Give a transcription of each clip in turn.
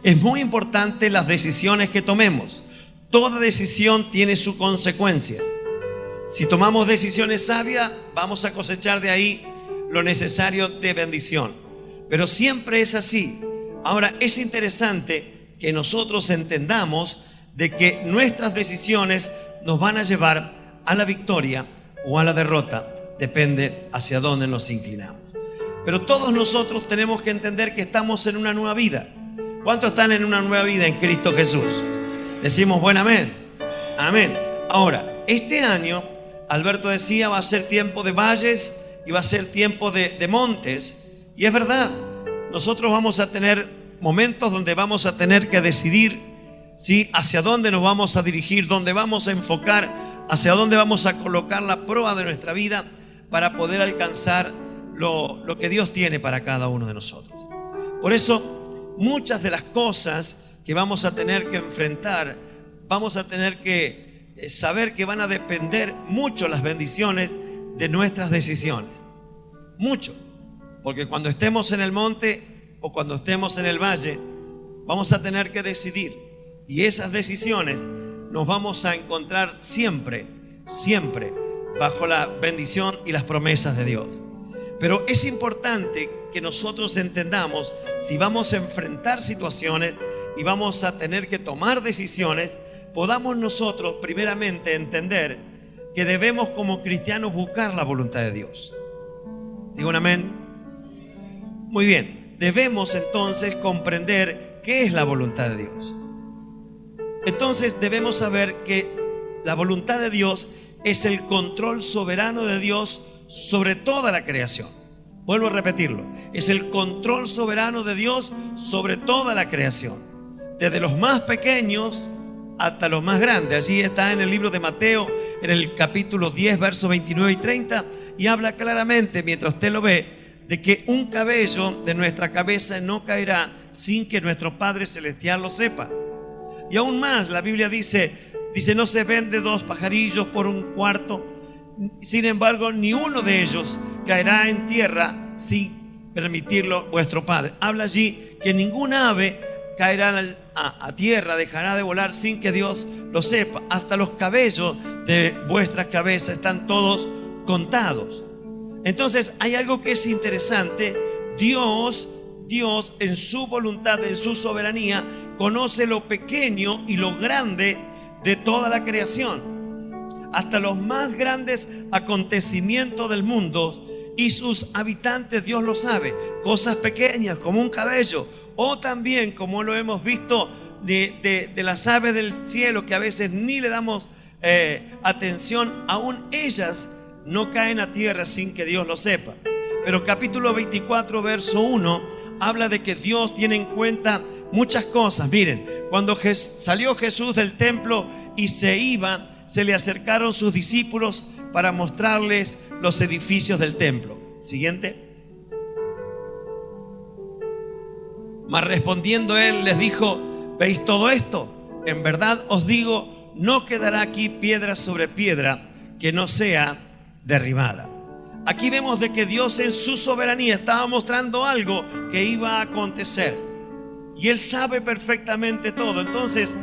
Es muy importante las decisiones que tomemos. Toda decisión tiene su consecuencia. Si tomamos decisiones sabias, vamos a cosechar de ahí lo necesario de bendición. Pero siempre es así. Ahora, es interesante que nosotros entendamos de que nuestras decisiones nos van a llevar a la victoria o a la derrota. Depende hacia dónde nos inclinamos. Pero todos nosotros tenemos que entender que estamos en una nueva vida. ¿Cuántos están en una nueva vida en Cristo Jesús? Decimos buen amén. Amén. Ahora, este año, Alberto decía, va a ser tiempo de valles y va a ser tiempo de montes. Y es verdad, nosotros vamos a tener momentos donde vamos a tener que decidir, ¿sí?, hacia dónde nos vamos a dirigir, dónde vamos a enfocar, hacia dónde vamos a colocar la prueba de nuestra vida para poder alcanzar lo que Dios tiene para cada uno de nosotros. Por eso, muchas de las cosas que vamos a tener que enfrentar, vamos a tener que saber que van a depender mucho las bendiciones de nuestras decisiones. Mucho. Porque cuando estemos en el monte o cuando estemos en el valle, vamos a tener que decidir. Y esas decisiones nos vamos a encontrar siempre, siempre bajo la bendición y las promesas de Dios. Pero es importante que nosotros entendamos, si vamos a enfrentar situaciones y vamos a tener que tomar decisiones, podamos nosotros primeramente entender que debemos como cristianos buscar la voluntad de Dios. ¿Digo un amén? Muy bien, debemos entonces comprender qué es la voluntad de Dios. Entonces debemos saber que la voluntad de Dios es el control soberano de Dios sobre toda la creación. Vuelvo a repetirlo, es el control soberano de Dios sobre toda la creación, desde los más pequeños hasta los más grandes. Allí está en el libro de Mateo, en el capítulo 10, versos 29 y 30, y habla claramente, mientras usted lo ve, de que un cabello de nuestra cabeza no caerá sin que nuestro Padre Celestial lo sepa. Y aún más, la Biblia dice, no se vende 2 pajarillos por un cuarto. Sin embargo, ni uno de ellos caerá en tierra sin permitirlo vuestro Padre. Habla allí que ningún ave caerá a tierra, dejará de volar sin que Dios lo sepa. Hasta los cabellos de vuestras cabezas están todos contados. Entonces hay algo que es interesante. Dios en su voluntad, en su soberanía, conoce lo pequeño y lo grande de toda la creación. Hasta los más grandes acontecimientos del mundo y sus habitantes Dios lo sabe. Cosas pequeñas como un cabello, o también como lo hemos visto de las aves del cielo, que a veces ni le damos atención. Aún ellas no caen a tierra sin que Dios lo sepa. Pero capítulo 24 verso 1 habla de que Dios tiene en cuenta muchas cosas. Miren, cuando salió Jesús del templo y se iba, se le acercaron sus discípulos para mostrarles los edificios del templo. Siguiente. Mas respondiendo él les dijo: ¿veis todo esto? En verdad os digo, no quedará aquí piedra sobre piedra que no sea derribada. Aquí vemos de que Dios en su soberanía estaba mostrando algo que iba a acontecer. Y Él sabe perfectamente todo. Entonces,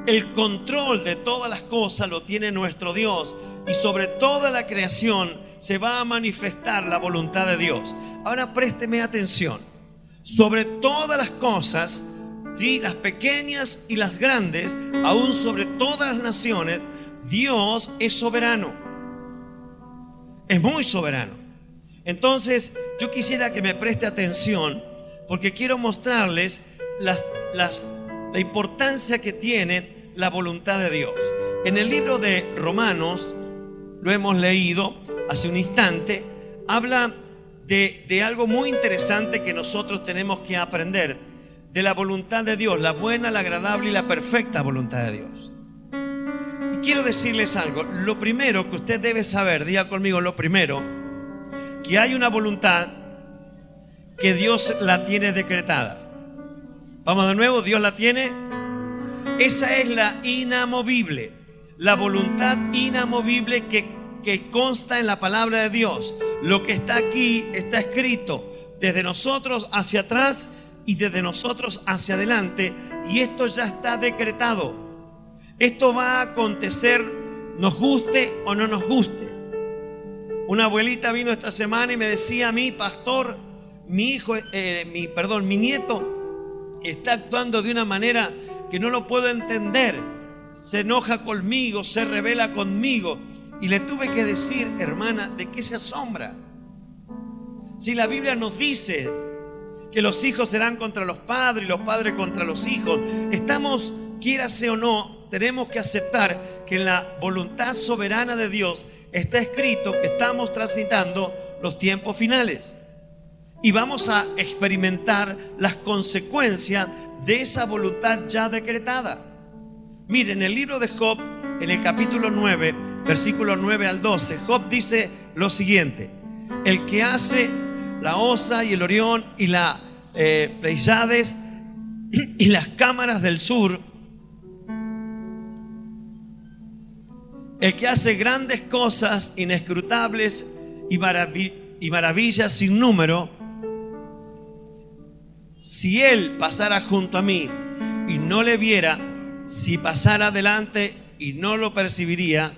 el control de todas las cosas lo tiene nuestro Dios. Y sobre toda la creación se va a manifestar la voluntad de Dios. Ahora présteme atención. Sobre todas las cosas, ¿sí?, las pequeñas y las grandes, aún sobre todas las naciones, Dios es soberano. Es muy soberano. Entonces, yo quisiera que me preste atención, porque quiero mostrarles la importancia que tiene la voluntad de Dios. En el libro de Romanos, lo hemos leído hace un instante, habla de algo muy interesante que nosotros tenemos que aprender de la voluntad de Dios, la buena, la agradable y la perfecta voluntad de Dios. Y quiero decirles algo. Lo primero que usted debe saber, diga conmigo, lo primero, que hay una voluntad que Dios la tiene decretada. Vamos de nuevo, Dios la tiene. Esa es la inamovible, la voluntad inamovible que consta en la palabra de Dios. Lo que está aquí está escrito desde nosotros hacia atrás y desde nosotros hacia adelante, y esto ya está decretado. Esto va a acontecer, nos guste o no nos guste. Una abuelita vino esta semana y me decía a mí: pastor, mi nieto está actuando de una manera que no lo puedo entender. Se enoja conmigo, se rebela conmigo. Y le tuve que decir: hermana, ¿de qué se asombra? Si la Biblia nos dice que los hijos serán contra los padres y los padres contra los hijos, estamos, quiérase o no, tenemos que aceptar que en la voluntad soberana de Dios está escrito que estamos transitando los tiempos finales. Y vamos a experimentar las consecuencias de esa voluntad ya decretada. Miren, en el libro de Job, en el capítulo 9, versículos 9 al 12, Job dice lo siguiente: el que hace la Osa y el Orión y la Pleiades y las cámaras del sur, el que hace grandes cosas inescrutables y maravillas sin número, si él pasara junto a mí y no le viera, si pasara adelante y no lo percibiría,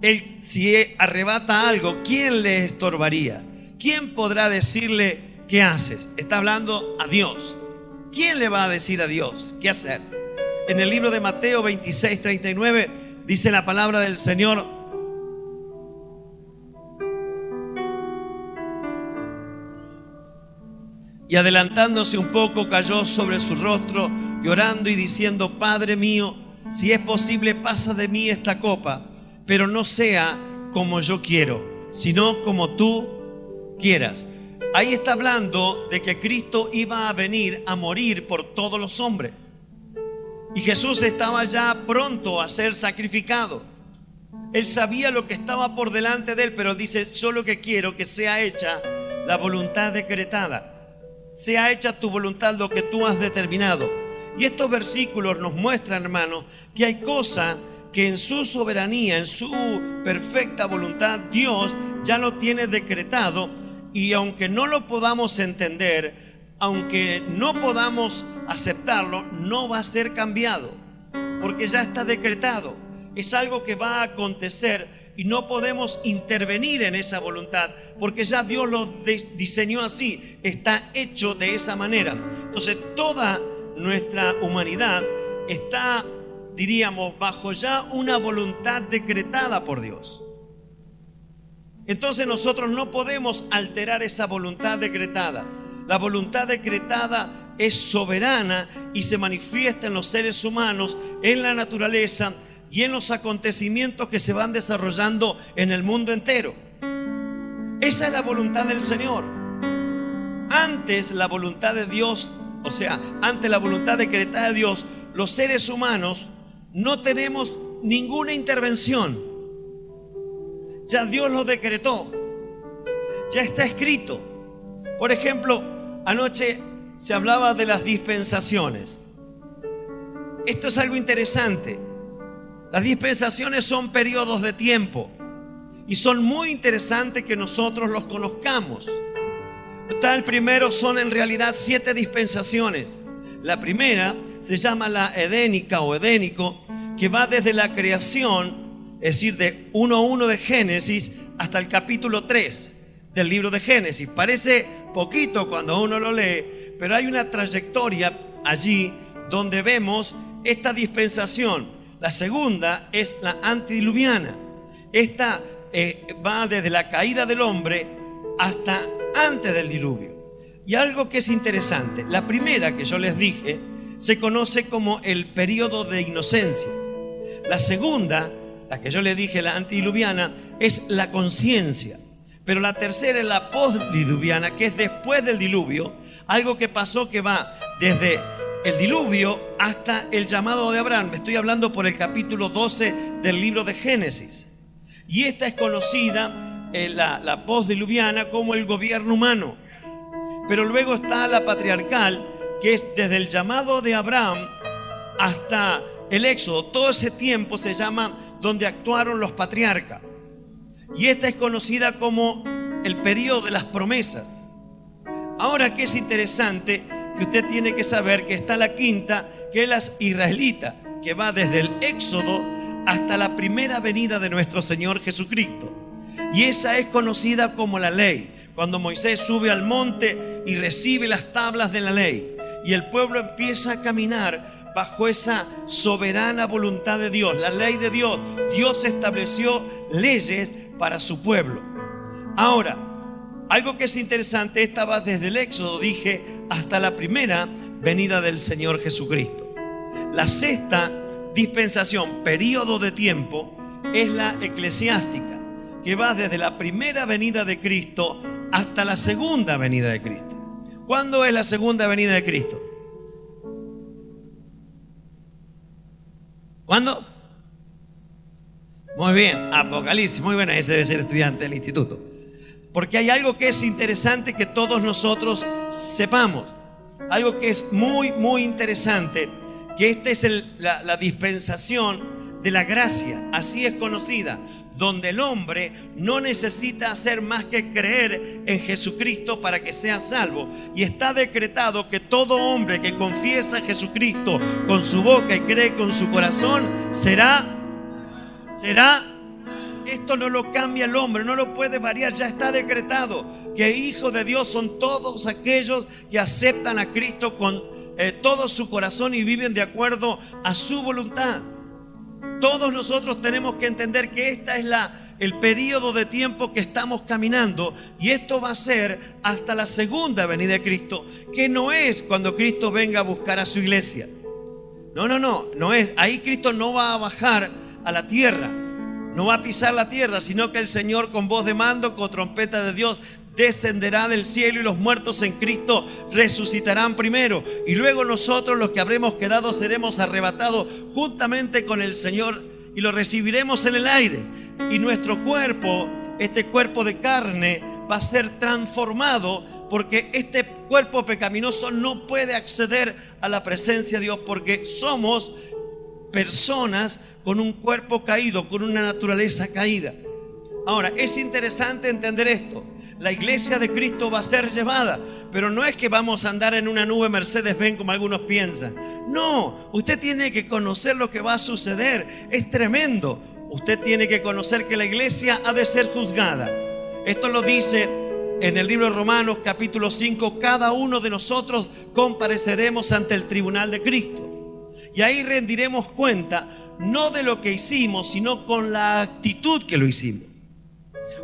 él, si arrebata algo, ¿quién le estorbaría? ¿Quién podrá decirle qué haces? Está hablando a Dios. ¿Quién le va a decir a Dios qué hacer? En el libro de Mateo 26:39 dice la palabra del Señor: y adelantándose un poco cayó sobre su rostro, llorando y diciendo: Padre mío, si es posible, pasa de mí esta copa, pero no sea como yo quiero, sino como tú quieras. Ahí está hablando de que Cristo iba a venir a morir por todos los hombres. Y Jesús estaba ya pronto a ser sacrificado. Él sabía lo que estaba por delante de él, pero dice: yo lo que quiero que sea hecha la voluntad decretada. Sea hecha tu voluntad, lo que tú has determinado. Y estos versículos nos muestran, hermanos, que hay cosas que en su soberanía, en su perfecta voluntad, Dios ya lo tiene decretado. Y aunque no lo podamos entender, aunque no podamos aceptarlo, no va a ser cambiado, porque ya está decretado. Es algo que va a acontecer y no podemos intervenir en esa voluntad, porque ya Dios lo diseñó así, está hecho de esa manera. Entonces toda nuestra humanidad está, diríamos, bajo ya una voluntad decretada por Dios. Entonces nosotros no podemos alterar esa voluntad decretada. La voluntad decretada es soberana y se manifiesta en los seres humanos, en la naturaleza y en los acontecimientos que se van desarrollando en el mundo entero. Esa es la voluntad del Señor. Antes la voluntad de Dios, o sea, ante la voluntad decretada de Dios, los seres humanos no tenemos ninguna intervención. Ya Dios lo decretó, ya está escrito. Por ejemplo, anoche se hablaba de las dispensaciones. Esto es algo interesante. Las dispensaciones son periodos de tiempo y son muy interesantes que nosotros los conozcamos. El primero son en realidad 7 dispensaciones. La primera se llama la edénica o edénico, que va desde la creación, es decir, de 1:1 de Génesis hasta el capítulo 3 del libro de Génesis. Parece poquito cuando uno lo lee, pero hay una trayectoria allí donde vemos esta dispensación. La segunda es la antediluviana. Esta va desde la caída del hombre hasta antes del diluvio. Y algo que es interesante, la primera que yo les dije se conoce como el periodo de inocencia. La segunda, la que yo les dije, la antediluviana, es la conciencia. Pero la tercera es la postdiluviana, que es después del diluvio, algo que pasó que va desde el diluvio hasta el llamado de Abraham. Estoy hablando por el capítulo 12 del libro de Génesis. Y esta es conocida, la postdiluviana, como el gobierno humano. Pero luego está la patriarcal, que es desde el llamado de Abraham hasta el éxodo. Todo ese tiempo se llama donde actuaron los patriarcas. Y esta es conocida como el periodo de las promesas. Ahora, que es interesante, que usted tiene que saber que está la quinta, que es la israelita, que va desde el Éxodo hasta la primera venida de nuestro Señor Jesucristo. Y esa es conocida como la ley. Cuando Moisés sube al monte y recibe las tablas de la ley, y el pueblo empieza a caminar bajo esa soberana voluntad de Dios, la ley de Dios. Dios estableció leyes para su pueblo. Ahora, algo que es interesante, esta va desde el Éxodo, dije, hasta la primera venida del Señor Jesucristo. La sexta dispensación, periodo de tiempo, es la eclesiástica, que va desde la primera venida de Cristo hasta la segunda venida de Cristo. ¿Cuándo es la segunda venida de Cristo? ¿Cuándo? Muy bien, Apocalipsis, muy buena, ese debe ser estudiante del instituto. Porque hay algo que es interesante que todos nosotros sepamos. Algo que es muy, muy interesante, que esta es la dispensación de la gracia, así es conocida, donde el hombre no necesita hacer más que creer en Jesucristo para que sea salvo. Y está decretado que todo hombre que confiesa a Jesucristo con su boca y cree con su corazón será. Esto no lo cambia el hombre, no lo puede variar, ya está decretado que hijos de Dios son todos aquellos que aceptan a Cristo con todo su corazón y viven de acuerdo a su voluntad. Todos nosotros tenemos que entender que esta es el periodo de tiempo que estamos caminando, y esto va a ser hasta la segunda venida de Cristo, que no es cuando Cristo venga a buscar a su iglesia. No es. Ahí Cristo no va a bajar a la tierra, no va a pisar la tierra, sino que el Señor con voz de mando, con trompeta de Dios, descenderá del cielo, y los muertos en Cristo resucitarán primero, y luego nosotros, los que habremos quedado, seremos arrebatados juntamente con el Señor y lo recibiremos en el aire, y nuestro cuerpo, este cuerpo de carne, va a ser transformado, porque este cuerpo pecaminoso no puede acceder a la presencia de Dios, porque somos personas con un cuerpo caído, con una naturaleza caída. Ahora, es interesante entender esto. La iglesia de Cristo va a ser llevada, pero no es que vamos a andar en una nube Mercedes-Benz como algunos piensan. No, usted tiene que conocer lo que va a suceder. Es tremendo. Usted tiene que conocer que la iglesia ha de ser juzgada. Esto lo dice en el libro de Romanos capítulo 5. Cada uno de nosotros compareceremos ante el tribunal de Cristo, y ahí rendiremos cuenta no de lo que hicimos, sino con la actitud que lo hicimos.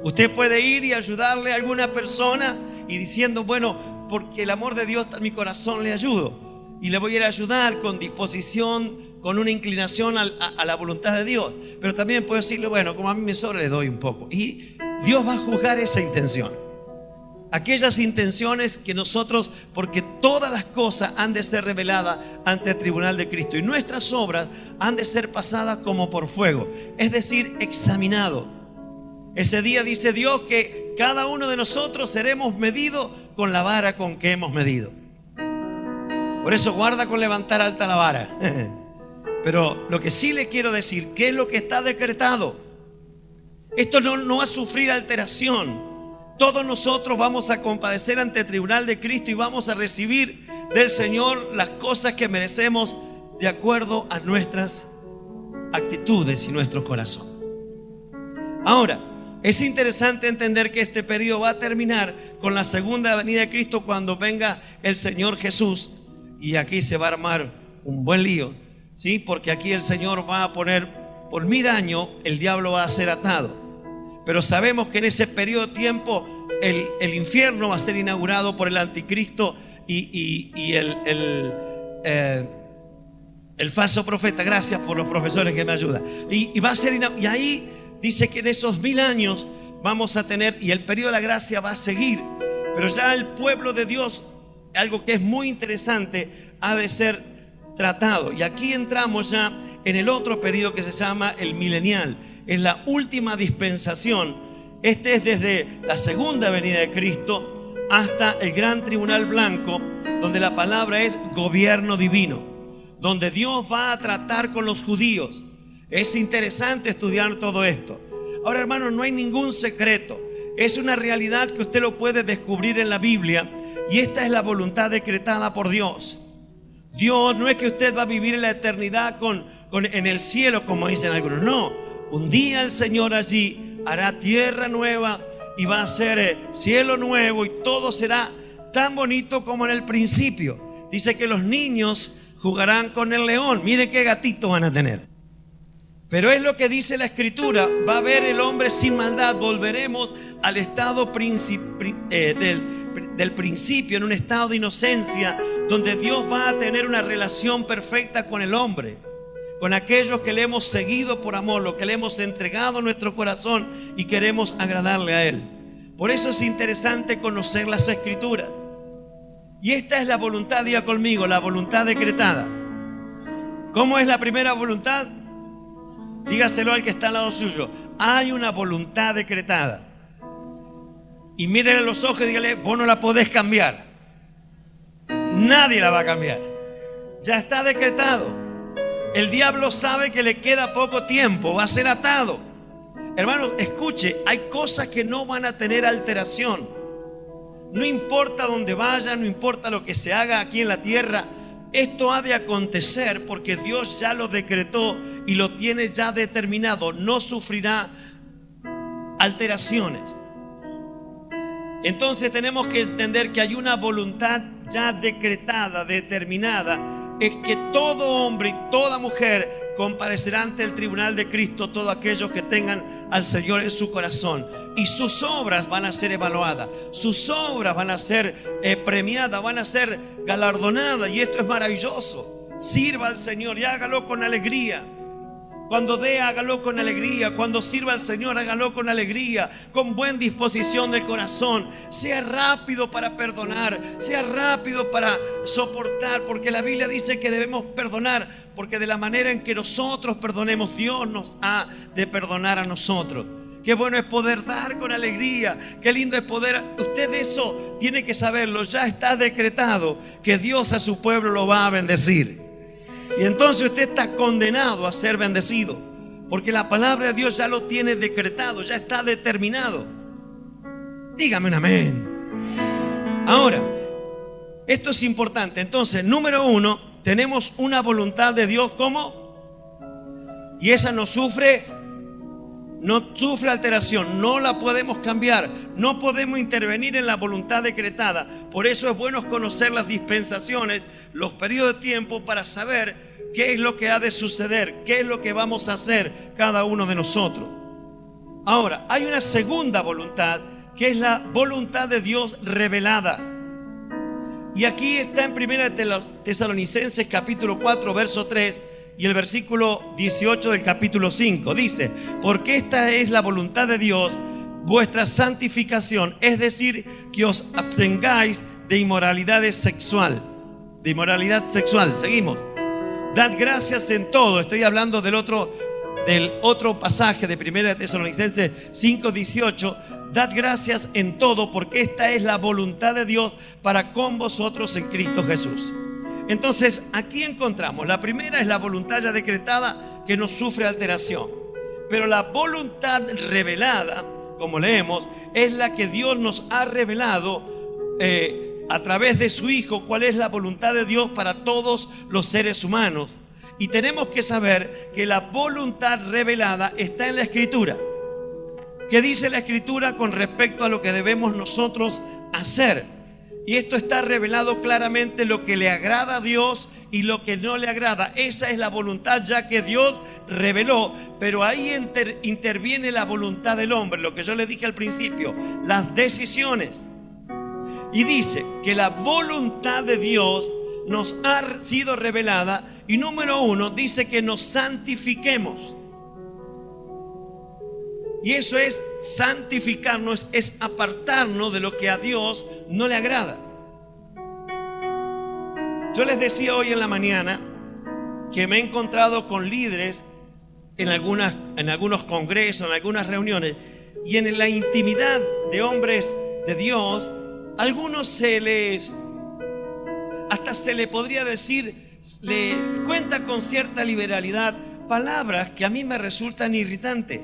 Usted puede ir y ayudarle a alguna persona y diciendo, bueno, porque el amor de Dios está en mi corazón, le ayudo. Y le voy a ir a ayudar con disposición, con una inclinación a la voluntad de Dios. Pero también puedo decirle, bueno, como a mí me sobra, le doy un poco. Y Dios va a juzgar esa intención. Aquellas intenciones que nosotros, porque todas las cosas han de ser reveladas ante el tribunal de Cristo, y nuestras obras han de ser pasadas como por fuego, es decir, examinado. Ese día dice Dios que cada uno de nosotros seremos medidos con la vara con que hemos medido. Por eso guarda con levantar alta la vara. Pero lo que sí le quiero decir, ¿qué es lo que está decretado? Esto no va a sufrir alteración. Todos nosotros vamos a compadecer ante el tribunal de Cristo y vamos a recibir del Señor las cosas que merecemos de acuerdo a nuestras actitudes y nuestro corazón. Ahora, es interesante entender que este periodo va a terminar con la segunda venida de Cristo, cuando venga el Señor Jesús. Y aquí se va a armar un buen lío, ¿sí? Porque aquí el Señor va a poner, por 1000 años, el diablo va a ser atado. Pero sabemos que en ese periodo de tiempo el infierno va a ser inaugurado por el anticristo y el falso profeta. Gracias por los profesores que me ayudan. Y va a ser y ahí dice que en esos 1000 años vamos a tener, y el periodo de la gracia va a seguir, pero ya el pueblo de Dios, algo que es muy interesante, ha de ser tratado. Y aquí entramos ya en el otro periodo que se llama el milenial. Es la última dispensación. Este es desde la segunda venida de Cristo hasta el gran tribunal blanco, donde la palabra es gobierno divino, donde Dios va a tratar con los judíos. Es interesante estudiar todo esto. Ahora, hermanos, no hay ningún secreto. Es una realidad que usted lo puede descubrir en la Biblia, Y esta es la voluntad decretada por Dios. Dios no es que usted va a vivir en la eternidad en el cielo, como dicen algunos. No, un día el Señor allí hará tierra nueva y va a hacer cielo nuevo y todo será tan bonito como en el principio. Dice que los niños jugarán con el león. Miren qué gatito van a tener. Pero es lo que dice la Escritura. Va a haber el hombre sin maldad. Volveremos al estado del principio, en un estado de inocencia, donde Dios va a tener una relación perfecta con el hombre, con aquellos que le hemos seguido por amor, los que le hemos entregado nuestro corazón y queremos agradarle a Él. Por eso es interesante conocer las Escrituras. Y esta es la voluntad, diga conmigo, la voluntad decretada. ¿Cómo es la primera voluntad? Dígaselo al que está al lado suyo. Hay una voluntad decretada. Y mírele a los ojos y dígale, vos no la podés cambiar. Nadie la va a cambiar. Ya está decretado. El diablo sabe que le queda poco tiempo, va a ser atado. Hermanos, escuche, hay cosas que no van a tener alteración. No importa dónde vaya, no importa lo que se haga aquí en la tierra, esto ha de acontecer porque Dios ya lo decretó y lo tiene ya determinado. No sufrirá alteraciones. Entonces tenemos que entender que hay una voluntad ya decretada, determinada. Es que todo hombre y toda mujer comparecerá ante el tribunal de Cristo, todos aquellos que tengan al Señor en su corazón. Y sus obras van a ser evaluadas, sus obras van a ser premiadas, van a ser galardonadas. Y esto es maravilloso. Sirva al Señor y hágalo con alegría. Cuando dé, hágalo con alegría. Cuando sirva al Señor, hágalo con alegría, con buena disposición del corazón. Sea rápido para perdonar, sea rápido para soportar, porque la Biblia dice que debemos perdonar, porque de la manera en que nosotros perdonemos, Dios nos ha de perdonar a nosotros. Qué bueno es poder dar con alegría. Qué lindo es poder. Usted eso tiene que saberlo. Ya está decretado que Dios a su pueblo lo va a bendecir. Y entonces usted está condenado a ser bendecido, porque la palabra de Dios ya lo tiene decretado, ya está determinado. Dígame un amén. Ahora, esto es importante. Entonces, número uno, tenemos una voluntad de Dios, ¿cómo? Y esa no sufre alteración, no la podemos cambiar, no podemos intervenir en la voluntad decretada. Por eso es bueno conocer las dispensaciones, los periodos de tiempo, para saber qué es lo que ha de suceder, qué es lo que vamos a hacer cada uno de nosotros. Ahora, hay una segunda voluntad, que es la voluntad de Dios revelada. Y aquí está en 1 Tesalonicenses capítulo 4, verso 3, y el versículo 18 del capítulo 5 dice: porque esta es la voluntad de Dios, vuestra santificación, es decir, que os abstengáis de inmoralidad sexual. Seguimos. Dad gracias en todo. Estoy hablando del otro pasaje de 1 Tesalonicenses 5, 18. Dad gracias en todo, porque esta es la voluntad de Dios para con vosotros en Cristo Jesús. Entonces, aquí encontramos, la primera es la voluntad ya decretada, que no sufre alteración. Pero la voluntad revelada, como leemos, es la que Dios nos ha revelado a través de su Hijo, cuál es la voluntad de Dios para todos los seres humanos. Y tenemos que saber que la voluntad revelada está en la Escritura. ¿Qué dice la Escritura con respecto a lo que debemos nosotros hacer? Y esto está revelado claramente, lo que le agrada a Dios y lo que no le agrada. Esa es la voluntad ya que Dios reveló, pero ahí interviene la voluntad del hombre, lo que yo le dije al principio, las decisiones. Y dice que la voluntad de Dios nos ha sido revelada, y número uno, dice que nos santifiquemos. Y eso es santificarnos, es apartarnos de lo que a Dios no le agrada. Yo les decía hoy en la mañana que me he encontrado con líderes en algunos congresos, en algunas reuniones, y en la intimidad de hombres de Dios, algunos hasta se le podría decir, le cuenta con cierta liberalidad palabras que a mí me resultan irritantes.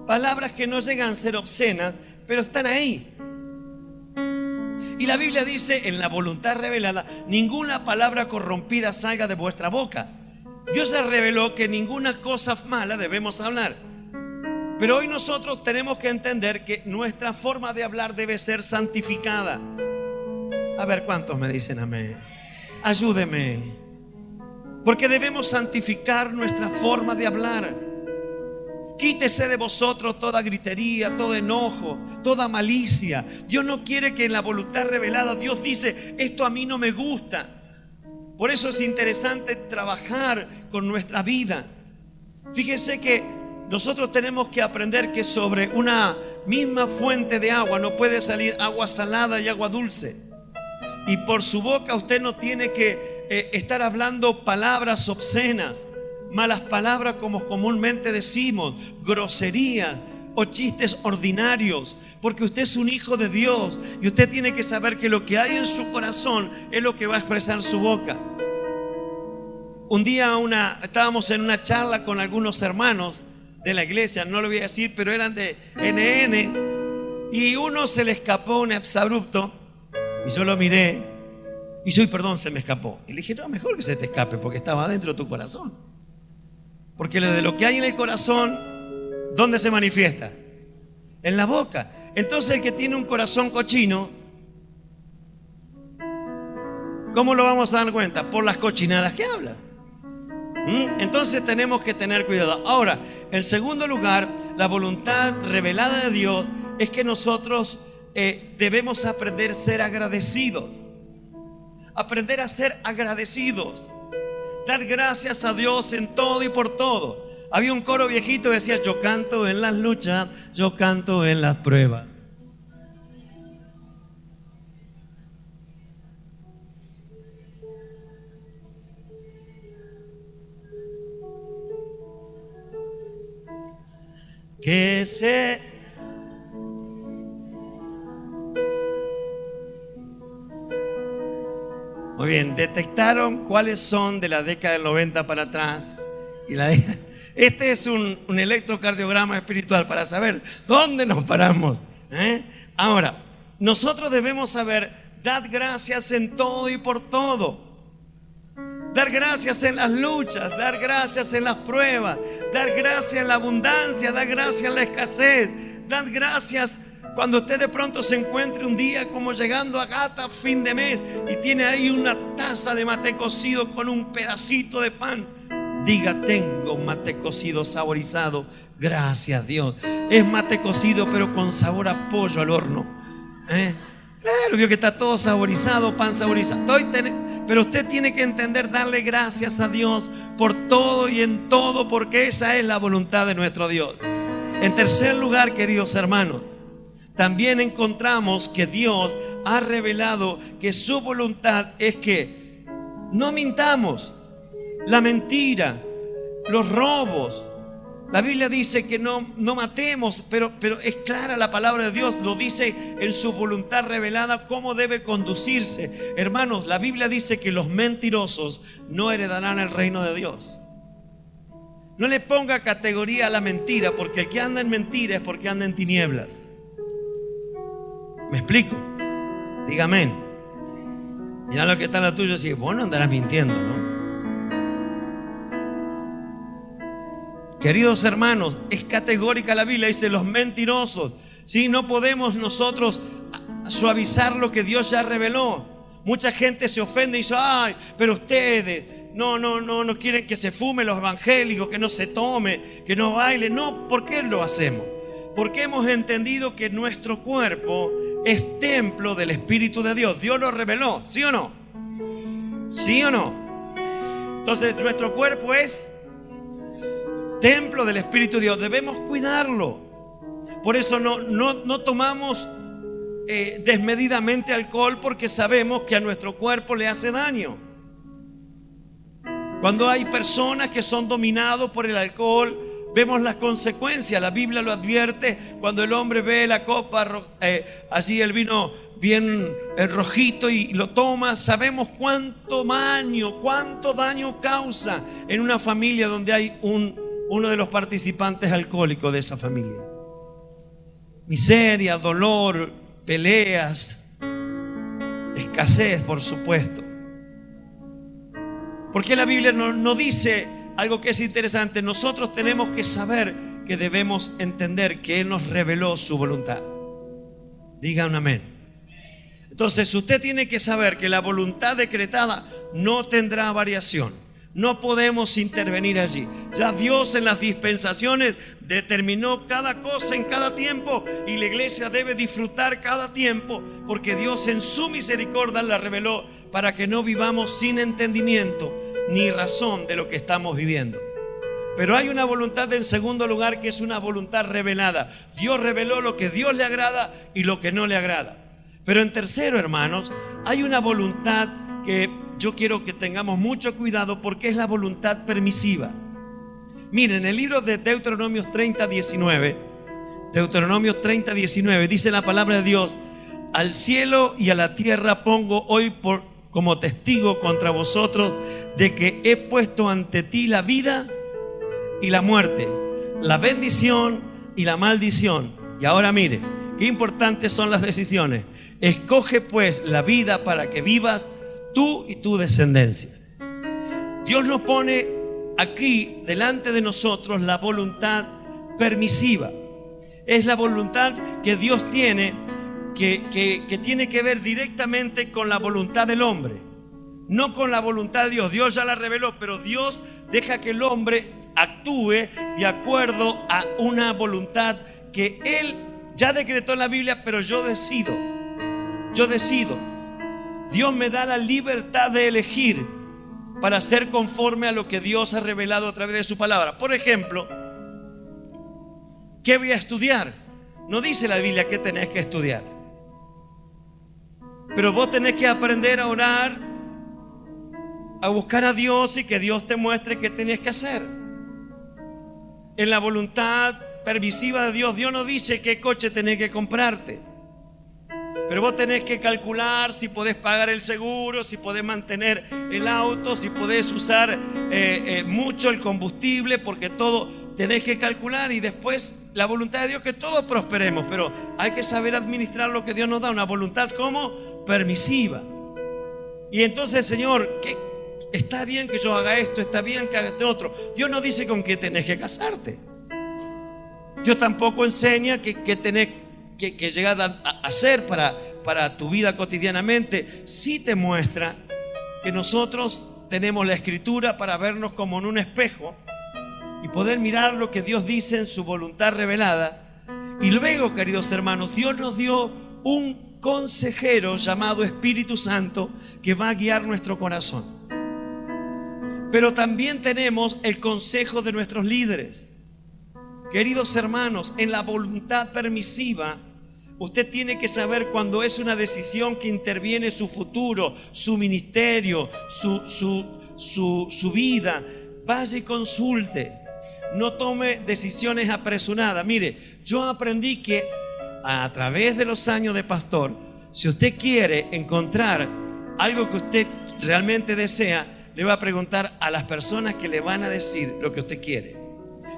Palabras que no llegan a ser obscenas, pero están ahí. Y la Biblia dice, en la voluntad revelada, ninguna palabra corrompida salga de vuestra boca. Dios ya reveló que ninguna cosa mala debemos hablar. Pero hoy nosotros tenemos que entender que nuestra forma de hablar debe ser santificada. A ver, ¿cuántos me dicen amén? Ayúdeme. Porque debemos santificar nuestra forma de hablar. Quítese de vosotros toda gritería, todo enojo, toda malicia. Dios no quiere que en la voluntad revelada, Dios dice, esto a mí no me gusta. Por eso es interesante trabajar con nuestra vida. Fíjense que nosotros tenemos que aprender que sobre una misma fuente de agua no puede salir agua salada y agua dulce. Y por su boca usted no tiene que estar hablando palabras obscenas, malas palabras como comúnmente decimos, groserías o chistes ordinarios, porque usted es un hijo de Dios y usted tiene que saber que lo que hay en su corazón es lo que va a expresar su boca. Un día estábamos en una charla con algunos hermanos de la iglesia, no lo voy a decir, pero eran de NN, y uno se le escapó un exabrupto y yo lo miré y se me escapó. Y le dije, no, mejor que se te escape porque estaba dentro de tu corazón. Porque de lo que hay en el corazón, ¿dónde se manifiesta? En la boca. Entonces el que tiene un corazón cochino, ¿cómo lo vamos a dar cuenta? Por las cochinadas que habla. Entonces tenemos que tener cuidado. Ahora, en segundo lugar, la voluntad revelada de Dios es que nosotros debemos aprender a ser agradecidos. Aprender a ser agradecidos. Dar gracias a Dios en todo y por todo. Había un coro viejito que decía, yo canto en las luchas, yo canto en las pruebas. Que se Muy bien, detectaron cuáles son de la década del 90 para atrás. Este es un electrocardiograma espiritual para saber dónde nos paramos. Ahora, nosotros debemos saber dar gracias en todo y por todo. Dar gracias en las luchas, dar gracias en las pruebas, dar gracias en la abundancia, dar gracias en la escasez, dar gracias cuando usted de pronto se encuentre un día como llegando a Gata fin de mes y tiene ahí una taza de mate cocido con un pedacito de pan. Diga, tengo mate cocido saborizado, gracias Dios. Es mate cocido pero con sabor a pollo al horno. Claro, vio que está todo saborizado, pan saborizado. Pero usted tiene que entender, darle gracias a Dios por todo y en todo, porque esa es la voluntad de nuestro Dios. En tercer lugar, queridos hermanos, también encontramos que Dios ha revelado que su voluntad es que no mintamos. La mentira, los robos. La Biblia dice que no matemos, pero es clara la palabra de Dios, lo dice en su voluntad revelada cómo debe conducirse. Hermanos, la Biblia dice que los mentirosos no heredarán el reino de Dios. No le ponga categoría a la mentira, porque el que anda en mentira es porque anda en tinieblas. ¿Me explico? Diga amén. Mira lo que está en la tuya y dice, vos no andarás mintiendo, ¿no? Queridos hermanos, es categórica la Biblia, dice los mentirosos. ¿Sí? No podemos nosotros suavizar lo que Dios ya reveló. Mucha gente se ofende y dice, ay, pero ustedes no quieren que se fume los evangélicos, que no se tome, que no baile. No, ¿por qué lo hacemos? Porque hemos entendido que nuestro cuerpo es templo del Espíritu de Dios. Dios lo reveló, ¿sí o no? ¿Sí o no? Entonces nuestro cuerpo es templo del Espíritu de Dios. Debemos cuidarlo. Por eso no tomamos desmedidamente alcohol, porque sabemos que a nuestro cuerpo le hace daño. Cuando hay personas que son dominados por el alcohol, vemos las consecuencias. La Biblia lo advierte. Cuando el hombre ve la copa, así el vino bien rojito y lo toma, sabemos cuánto daño causa en una familia donde hay uno de los participantes alcohólicos de esa familia. Miseria, dolor, peleas. escasez, por supuesto. Porque la Biblia no dice algo que es interesante. Nosotros tenemos que saber que debemos entender que Él nos reveló su voluntad. Digan amén. Entonces usted tiene que saber que la voluntad decretada no tendrá variación. No podemos intervenir allí. Ya Dios en las dispensaciones determinó cada cosa en cada tiempo, y la iglesia debe disfrutar cada tiempo, porque Dios en su misericordia la reveló para que no vivamos sin entendimiento ni razón de lo que estamos viviendo. Pero hay una voluntad en segundo lugar, que es una voluntad revelada. Dios reveló lo que Dios le agrada y lo que no le agrada. Pero en tercero, hermanos, hay una voluntad que yo quiero que tengamos mucho cuidado, porque es la voluntad permisiva. Miren, en el libro de Deuteronomios 30:19, dice la palabra de Dios: al cielo y a la tierra pongo hoy como testigo contra vosotros de que he puesto ante ti la vida y la muerte, la bendición y la maldición. Y ahora mire, qué importantes son las decisiones. Escoge pues la vida para que vivas tú y tu descendencia. Dios nos pone aquí delante de nosotros la voluntad permisiva. Es la voluntad que Dios tiene, que tiene que ver directamente con la voluntad del hombre, no con la voluntad de Dios. Dios ya la reveló, pero Dios deja que el hombre actúe de acuerdo a una voluntad que Él ya decretó en la Biblia, pero yo decido. Dios me da la libertad de elegir para ser conforme a lo que Dios ha revelado a través de su palabra. Por ejemplo, ¿qué voy a estudiar? No dice la Biblia qué tenés que estudiar, pero vos tenés que aprender a orar, a buscar a Dios y que Dios te muestre qué tenés que hacer. En la voluntad permisiva de Dios, Dios no dice qué coche tenés que comprarte, pero vos tenés que calcular si podés pagar el seguro, si podés mantener el auto, si podés usar mucho el combustible, porque todo tenés que calcular. Y después la voluntad de Dios, que todos prosperemos, pero hay que saber administrar lo que Dios nos da. Una voluntad como permisiva. Y entonces, Señor, que está bien que yo haga esto, está bien que haga este otro. Dios no dice con qué tenés que casarte. Dios tampoco enseña que tenés que llegar a hacer para tu vida cotidianamente. Sí te muestra que nosotros tenemos la Escritura para vernos como en un espejo y poder mirar lo que Dios dice en su voluntad revelada. Y luego, queridos hermanos, Dios nos dio un consejero llamado Espíritu Santo, que va a guiar nuestro corazón. Pero también tenemos el consejo de nuestros líderes. Queridos hermanos, en la voluntad permisiva, usted tiene que saber cuando es una decisión que interviene su futuro, su ministerio, su vida. Vaya y consulte. No tome decisiones apresuradas. Mire, yo aprendí que a través de los años de pastor, si usted quiere encontrar algo que usted realmente desea, le va a preguntar a las personas que le van a decir lo que usted quiere.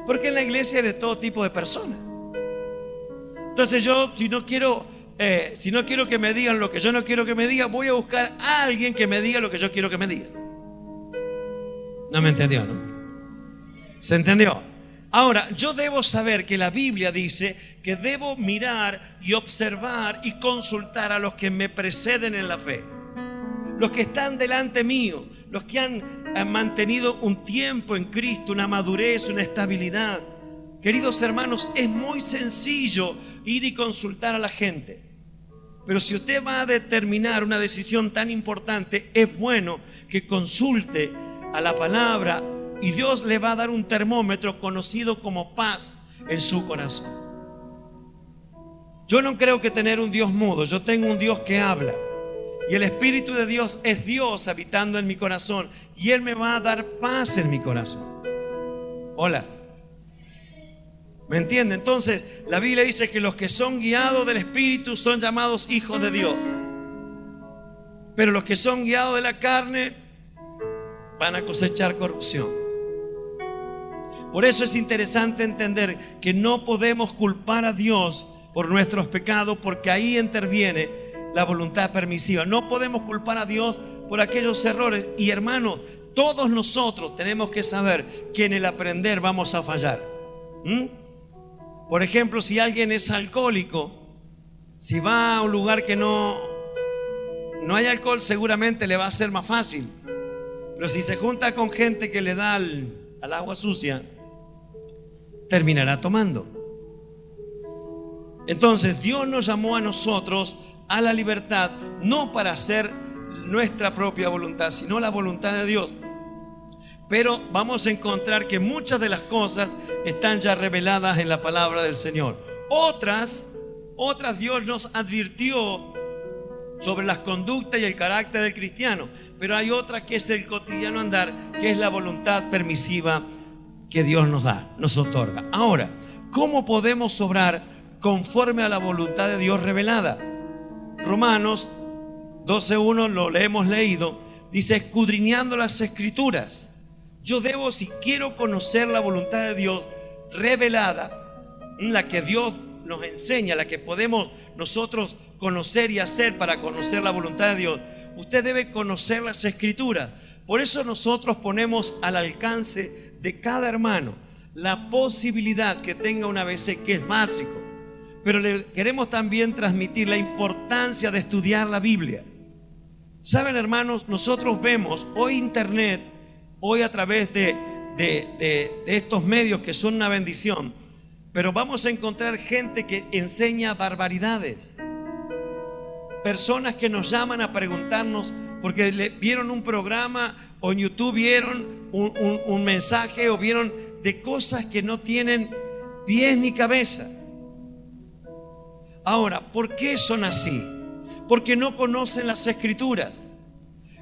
Porque en la iglesia hay de todo tipo de personas. Entonces yo, si no quiero que me digan lo que yo no quiero que me digan, voy a buscar a alguien que me diga lo que yo quiero que me diga. No me entendió, ¿no? ¿Se entendió? Ahora, yo debo saber que la Biblia dice que debo mirar y observar y consultar a los que me preceden en la fe, los que están delante mío, los que han mantenido un tiempo en Cristo, una madurez, una estabilidad. Queridos hermanos, es muy sencillo ir y consultar a la gente, pero si usted va a determinar una decisión tan importante, es bueno que consulte a la palabra, y Dios le va a dar un termómetro conocido como paz en su corazón. Yo no creo que tener un Dios mudo. Yo tengo un Dios que habla, y el Espíritu de Dios es Dios habitando en mi corazón, y Él me va a dar paz en mi corazón. Hola, ¿me entiende? Entonces la Biblia dice que los que son guiados del Espíritu son llamados hijos de Dios, pero los que son guiados de la carne van a cosechar corrupción. Por eso es interesante entender que no podemos culpar a Dios por nuestros pecados, porque ahí interviene la voluntad permisiva. No podemos culpar a Dios por aquellos errores. Y hermanos, todos nosotros tenemos que saber que en el aprender vamos a fallar. Por ejemplo, si alguien es alcohólico, si va a un lugar que no hay alcohol, seguramente le va a ser más fácil. Pero si se junta con gente que le da al agua sucia, terminará tomando. Entonces Dios nos llamó a nosotros a la libertad, no para hacer nuestra propia voluntad, sino la voluntad de Dios. Pero vamos a encontrar que muchas de las cosas están ya reveladas en la palabra del Señor. Otras Dios nos advirtió sobre las conductas y el carácter del cristiano. Pero hay otra que es el cotidiano andar, que es la voluntad permisiva que Dios nos da, nos otorga. Ahora, ¿cómo podemos obrar conforme a la voluntad de Dios revelada? Romanos 12:1, lo hemos leído, dice: escudriñando las escrituras. Yo debo, si quiero conocer la voluntad de Dios revelada, la que Dios nos enseña, la que podemos nosotros conocer y hacer para conocer la voluntad de Dios, usted debe conocer las escrituras. Por eso nosotros ponemos al alcance de cada hermano la posibilidad que tenga una BC, que es básico. Pero le queremos también transmitir la importancia de estudiar la Biblia. Saben, hermanos, nosotros vemos hoy internet, hoy a través de estos medios que son una bendición, pero vamos a encontrar gente que enseña barbaridades. Personas que nos llaman a preguntarnos porque vieron un programa o en YouTube vieron un mensaje o vieron de cosas que no tienen pies ni cabeza. Ahora, ¿por qué son así? Porque no conocen las escrituras.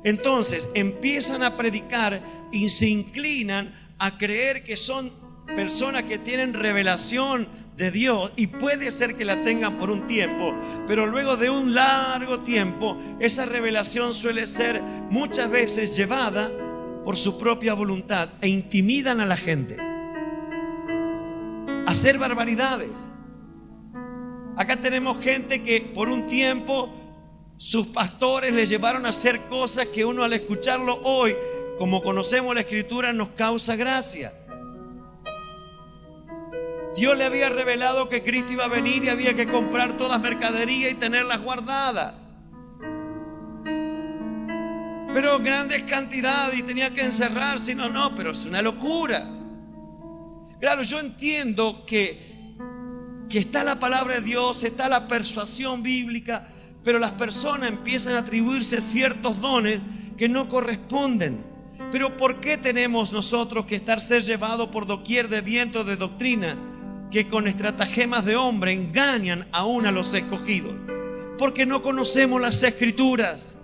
Entonces empiezan a predicar y se inclinan a creer que son personas que tienen revelación de Dios, y puede ser que la tengan por un tiempo, pero luego de un largo tiempo esa revelación suele ser muchas veces llevada por su propia voluntad e intimidan a la gente a hacer barbaridades. Acá tenemos gente que por un tiempo sus pastores les llevaron a hacer cosas que uno, al escucharlo hoy, como conocemos la escritura, nos causa gracia. Dios le había revelado que Cristo iba a venir y había que comprar toda mercadería y tenerlas guardadas, pero grandes cantidades, y tenía que encerrarse. No, pero es una locura. Claro, yo entiendo que está la palabra de Dios, está la persuasión bíblica, pero las personas empiezan a atribuirse ciertos dones que no corresponden. Pero ¿por qué tenemos nosotros que ser llevados por doquier de viento de doctrina que con estratagemas de hombre engañan aún a los escogidos? Porque no conocemos las escrituras.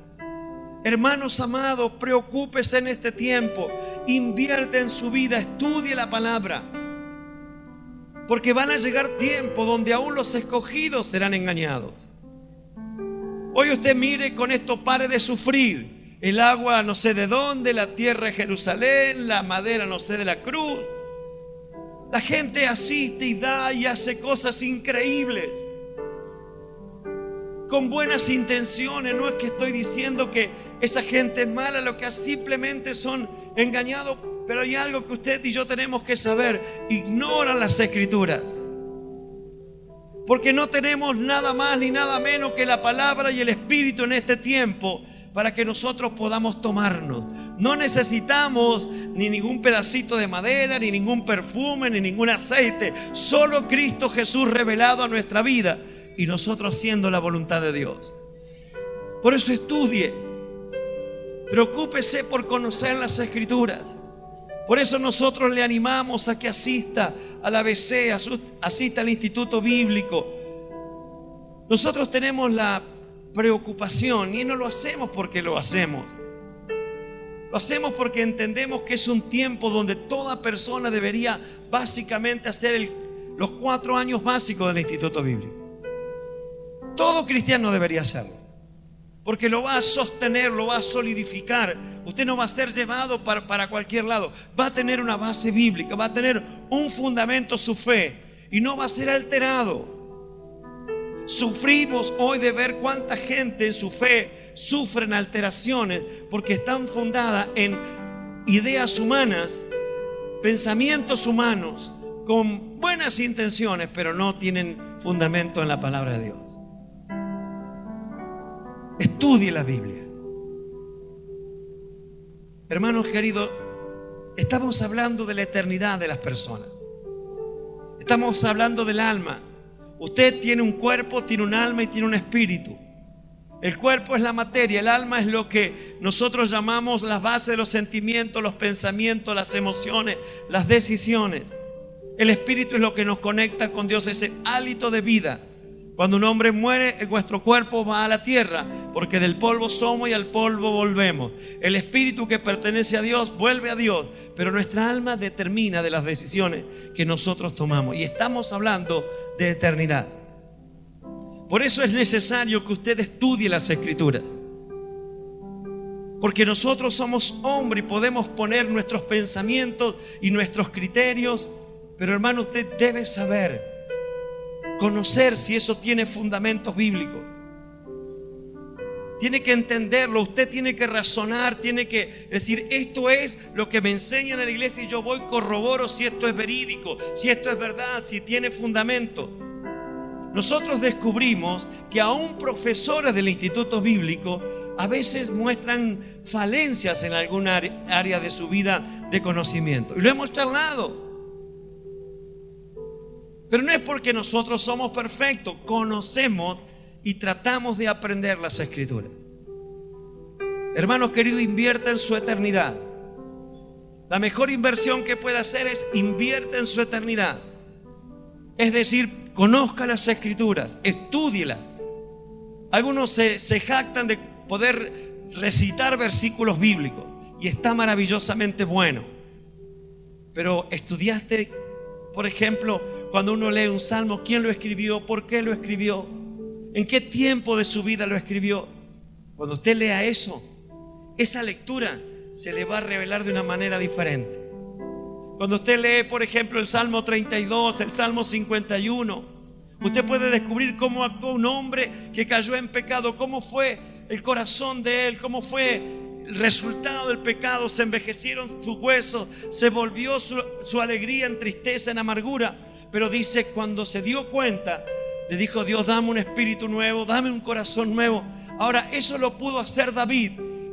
Hermanos amados, preocúpese en este tiempo, invierte en su vida, estudie la palabra, porque van a llegar tiempos donde aún los escogidos serán engañados. Hoy usted mire, con esto pare de sufrir. El agua no sé de dónde, la tierra de Jerusalén, la madera no sé de la cruz. La gente asiste y da y hace cosas increíbles con buenas intenciones. No es que estoy diciendo que esa gente es mala, lo que simplemente son engañados. Pero hay algo que usted y yo tenemos que saber: ignoran las escrituras, porque no tenemos nada más ni nada menos que la palabra y el Espíritu en este tiempo para que nosotros podamos tomarnos. No necesitamos ni ningún pedacito de madera, ni ningún perfume, ni ningún aceite. Solo Cristo Jesús revelado a nuestra vida y nosotros haciendo la voluntad de Dios. Por eso estudie, preocúpese por conocer las escrituras. Por eso nosotros le animamos a que asista a la ABC, asista al Instituto Bíblico. Nosotros tenemos la preocupación, y no lo hacemos porque lo hacemos. Lo hacemos porque entendemos que es un tiempo donde toda persona debería básicamente hacer los 4 años básicos del Instituto Bíblico. Todo cristiano debería hacerlo, porque lo va a sostener, lo va a solidificar. Usted no va a ser llevado para cualquier lado. Va a tener una base bíblica, va a tener un fundamento, su fe, y no va a ser alterado. Sufrimos hoy de ver cuánta gente en su fe sufren alteraciones porque están fundadas en ideas humanas, pensamientos humanos, con buenas intenciones, pero no tienen fundamento en la palabra de Dios. Estudie la Biblia. Hermanos queridos, estamos hablando de la eternidad de las personas. Estamos hablando del alma. Usted tiene un cuerpo, tiene un alma y tiene un espíritu. El cuerpo es la materia, el alma es lo que nosotros llamamos la base de los sentimientos, los pensamientos, las emociones, las decisiones. El espíritu es lo que nos conecta con Dios, ese hálito de vida. Cuando un hombre muere, nuestro cuerpo va a la tierra, porque del polvo somos y al polvo volvemos. El espíritu que pertenece a Dios vuelve a Dios, pero nuestra alma determina de las decisiones que nosotros tomamos. Y estamos hablando de eternidad. Por eso es necesario que usted estudie las Escrituras, porque nosotros somos hombres y podemos poner nuestros pensamientos y nuestros criterios, pero hermano, usted debe saber, conocer si eso tiene fundamentos bíblicos. Tiene que entenderlo, usted tiene que razonar, tiene que decir: esto es lo que me enseñan en la iglesia y yo voy, corroboro si esto es verídico, si esto es verdad, si tiene fundamento. Nosotros descubrimos que aún profesores del instituto bíblico a veces muestran falencias en alguna área de su vida de conocimiento, y lo hemos charlado. Pero no es porque nosotros somos perfectos, conocemos y tratamos de aprender las Escrituras. Hermanos queridos, invierta en su eternidad. La mejor inversión que puede hacer es invierta en su eternidad. Es decir, conozca las Escrituras, estúdielas. Algunos se jactan de poder recitar versículos bíblicos y está maravillosamente bueno. Pero estudiaste, por ejemplo, cuando uno lee un salmo, ¿quién lo escribió? ¿Por qué lo escribió? ¿En qué tiempo de su vida lo escribió? Cuando usted lea eso, esa lectura se le va a revelar de una manera diferente. Cuando usted lee, por ejemplo, el Salmo 32, el Salmo 51, usted puede descubrir cómo actuó un hombre que cayó en pecado, cómo fue el corazón de él, cómo fue el resultado del pecado. Se envejecieron sus huesos, se volvió su alegría en tristeza, en amargura. Pero dice, cuando se dio cuenta, le dijo: Dios, dame un espíritu nuevo, dame un corazón nuevo. Ahora, eso lo pudo hacer David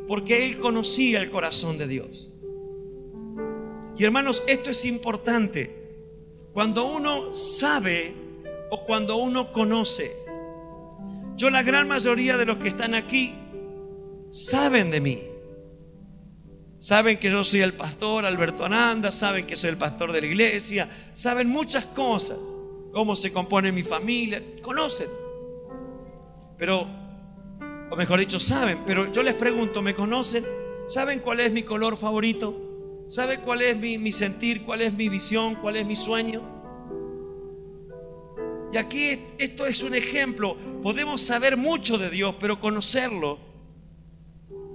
porque él conocía el corazón de Dios. Y hermanos, esto es importante. Cuando uno sabe o cuando uno conoce. Yo, la gran mayoría de los que están aquí saben de mí. Saben que yo soy el pastor Alberto Ananda, saben que soy el pastor de la iglesia, saben muchas cosas, cómo se compone mi familia, conocen. Pero, o mejor dicho, saben, pero yo les pregunto, ¿me conocen? ¿Saben cuál es mi color favorito? ¿Saben cuál es mi sentir? ¿Cuál es mi visión? ¿Cuál es mi sueño? Y aquí esto es un ejemplo. Podemos saber mucho de Dios, pero conocerlo.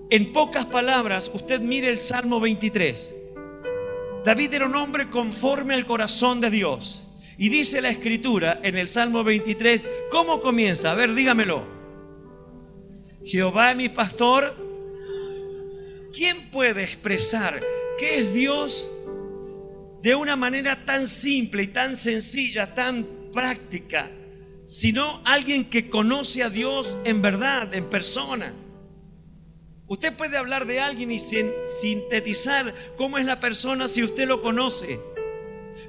En pocas palabras, usted mire el Salmo 23. David era un hombre conforme al corazón de Dios. Y dice la Escritura en el Salmo 23, ¿cómo comienza? A ver, dígamelo. Jehová es mi pastor. ¿Quién puede expresar qué es Dios de una manera tan simple y tan sencilla, tan práctica, sino alguien que conoce a Dios en verdad, en persona? Usted puede hablar de alguien y sintetizar cómo es la persona si usted lo conoce.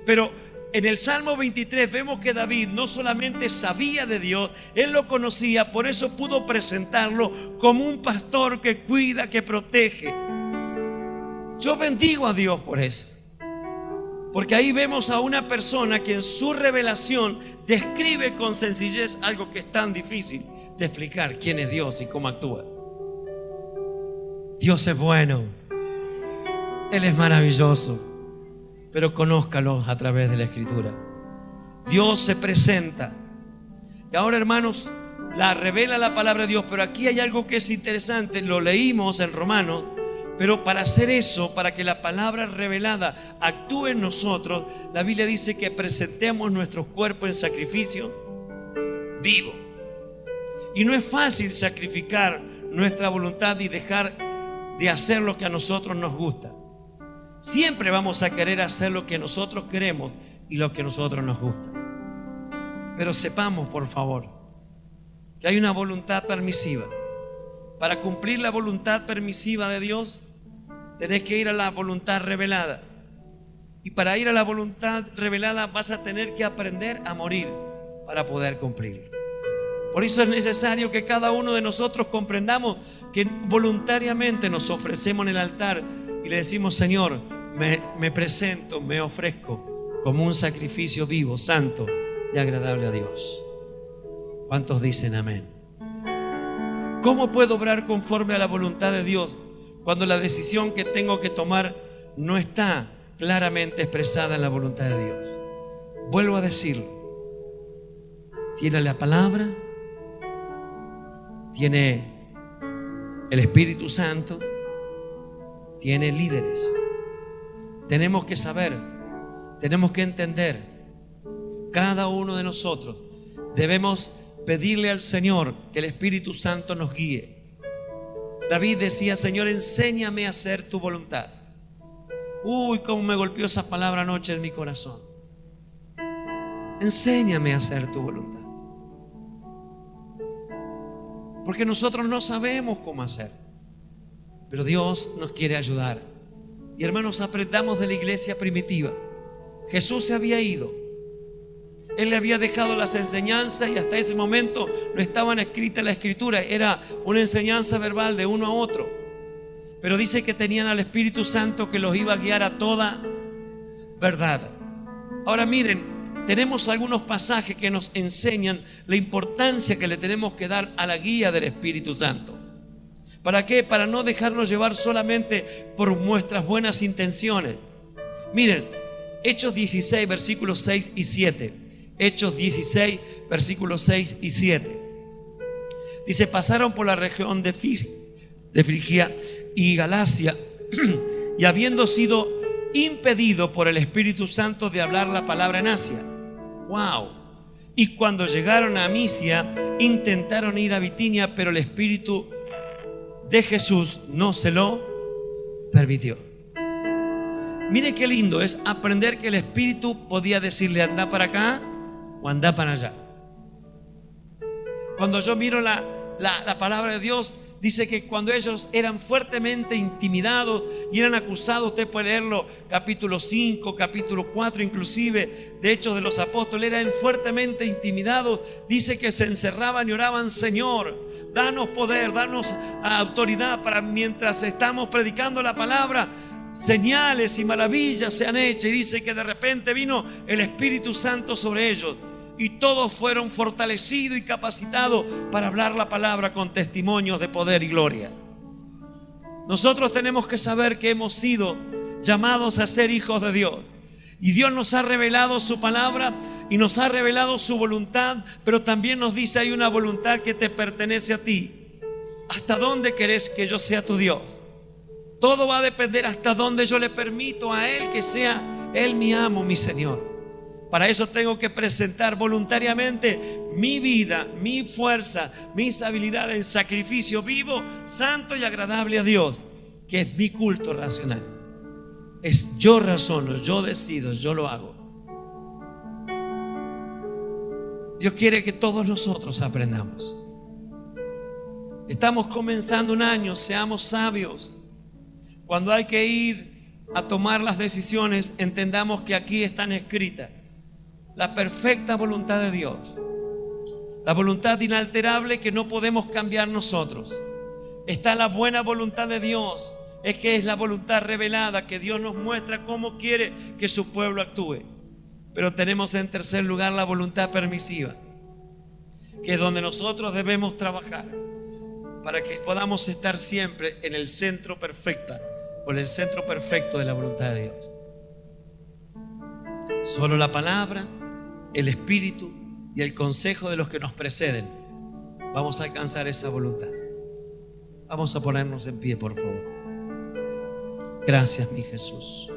Pero en el Salmo 23 vemos que David no solamente sabía de Dios, él lo conocía, por eso pudo presentarlo como un pastor que cuida, que protege. Yo bendigo a Dios por eso, porque ahí vemos a una persona que en su revelación describe con sencillez algo que es tan difícil de explicar: quién es Dios y cómo actúa. Dios es bueno, Él es maravilloso, pero conózcalo a través de la Escritura. Dios se presenta. Y ahora, hermanos, la revela la palabra de Dios, pero aquí hay algo que es interesante. Lo leímos en Romanos, pero para hacer eso, para que la palabra revelada actúe en nosotros, la Biblia dice que presentemos nuestros cuerpos en sacrificio vivo. Y no es fácil sacrificar nuestra voluntad y dejar de hacer lo que a nosotros nos gusta. Siempre vamos a querer hacer lo que nosotros queremos y lo que a nosotros nos gusta. Pero sepamos, por favor, que hay una voluntad permisiva. Para cumplir la voluntad permisiva de Dios, tenés que ir a la voluntad revelada. Y para ir a la voluntad revelada vas a tener que aprender a morir para poder cumplir. Por eso es necesario que cada uno de nosotros comprendamos que voluntariamente nos ofrecemos en el altar y le decimos: Señor, me presento, me ofrezco como un sacrificio vivo, santo y agradable a Dios. ¿Cuántos dicen amén? ¿Cómo puedo obrar conforme a la voluntad de Dios cuando la decisión que tengo que tomar no está claramente expresada en la voluntad de Dios? Vuelvo a decirlo. Tiene la palabra, tiene el Espíritu Santo, tiene líderes. Tenemos que saber, tenemos que entender. Cada uno de nosotros debemos pedirle al Señor que el Espíritu Santo nos guíe. David decía: Señor, enséñame a hacer tu voluntad. Uy, cómo me golpeó esa palabra anoche en mi corazón. Enséñame a hacer tu voluntad. Porque nosotros no sabemos cómo hacer, pero Dios nos quiere ayudar. Y hermanos, aprendamos de la iglesia primitiva. Jesús se había ido. Él le había dejado las enseñanzas y hasta ese momento no estaban escritas en la Escritura. Era una enseñanza verbal de uno a otro. Pero dice que tenían al Espíritu Santo que los iba a guiar a toda verdad. Ahora miren, tenemos algunos pasajes que nos enseñan la importancia que le tenemos que dar a la guía del Espíritu Santo. ¿Para qué? Para no dejarnos llevar solamente por nuestras buenas intenciones. Miren, Hechos 16, versículos 6 y 7. Hechos 16, versículos 6 y 7. Dice: pasaron por la región de Frigia y Galacia, y habiendo sido impedido por el Espíritu Santo de hablar la palabra en Asia. ¡Wow! Y cuando llegaron a Misia, intentaron ir a Bitinia, pero el Espíritu de Jesús no se lo permitió. Mire qué lindo es aprender que el Espíritu podía decirle: anda para acá o anda para allá. Cuando yo miro la palabra de Dios, dice que cuando ellos eran fuertemente intimidados y eran acusados, usted puede leerlo, capítulo 5, capítulo 4 inclusive, de Hechos de los Apóstoles, eran fuertemente intimidados. Dice que se encerraban y oraban: Señor, danos poder, danos autoridad para mientras estamos predicando la palabra, señales y maravillas se han hecho. Y dice que de repente vino el Espíritu Santo sobre ellos y todos fueron fortalecidos y capacitados para hablar la palabra con testimonios de poder y gloria. Nosotros tenemos que saber que hemos sido llamados a ser hijos de Dios, y Dios nos ha revelado su palabra y nos ha revelado su voluntad, pero también nos dice: hay una voluntad que te pertenece a ti. ¿Hasta dónde querés que yo sea tu Dios? Todo va a depender hasta dónde yo le permito a Él que sea Él mi amo, mi Señor. Para eso tengo que presentar voluntariamente mi vida, mi fuerza, mis habilidades en sacrificio vivo, santo y agradable a Dios, que es mi culto racional. Es yo razono, yo decido, yo lo hago. Dios quiere que todos nosotros aprendamos. Estamos comenzando un año, seamos sabios. Cuando hay que ir a tomar las decisiones, entendamos que aquí están escritas la perfecta voluntad de Dios, la voluntad inalterable que no podemos cambiar nosotros. Está la buena voluntad de Dios, es que es la voluntad revelada, que Dios nos muestra cómo quiere que su pueblo actúe. Pero tenemos en tercer lugar la voluntad permisiva, que es donde nosotros debemos trabajar para que podamos estar siempre en el centro perfecto, o en el centro perfecto de la voluntad de Dios. Solo la palabra, el Espíritu y el consejo de los que nos preceden vamos a alcanzar esa voluntad. Vamos a ponernos en pie, por favor. Gracias, mi Jesús.